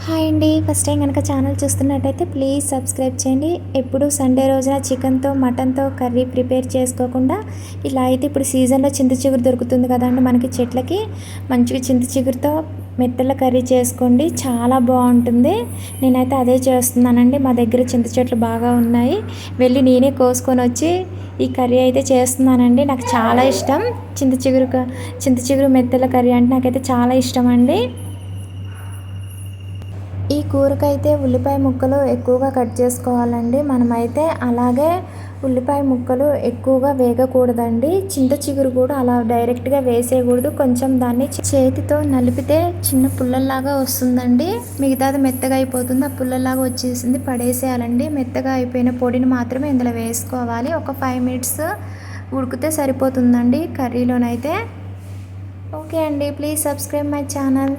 Hi అండి. First time కనుక channel చూస్తున్నట్టయితే ప్లీజ్ సబ్స్క్రైబ్ చేయండి. ఎప్పుడు సండే రోజున చికెన్తో మటన్తో కర్రీ ప్రిపేర్ చేసుకోకుండా ఇలా అయితే ఇప్పుడు సీజన్లో చింత చిగురు దొరుకుతుంది కదండి మనకి చెట్లకి. మంచిగా చింత చిగురుతో మెత్తల కర్రీ చేసుకోండి, చాలా బాగుంటుంది. నేనైతే అదే చేస్తున్నానండి. మా దగ్గర చింత చెట్లు బాగా ఉన్నాయి, వెళ్ళి నేనే కోసుకొని వచ్చి ఈ కర్రీ అయితే చేస్తున్నానండి. నాకు చాలా ఇష్టం చింత చిగురు మెత్తల కర్రీ అంటే నాకైతే చాలా ఇష్టం అండి. ఈ కూరకైతే ఉల్లిపాయ ముక్కలు ఎక్కువగా కట్ చేసుకోవాలండి. మనమైతే అలాగే ఉల్లిపాయ ముక్కలు ఎక్కువగా వేగకూడదండి. చింత చిగురు కూడా అలా డైరెక్ట్గా వేసేయకూడదు. కొంచెం దాన్ని చేతితో నలిపితే చిన్న పుల్లల్లాగా వస్తుందండి. మిగతాది మెత్తగా అయిపోతుంది. ఆ పుల్లల్లాగా వచ్చేసింది పడేసేయాలండి. మెత్తగా అయిపోయిన పొడిని మాత్రమే ఇందులో వేసుకోవాలి. ఒక 5 మినిట్స్ ఉడికితే సరిపోతుందండి కర్రీలోనైతే. ఓకే అండి, ప్లీజ్ సబ్స్క్రైబ్ మై ఛానల్.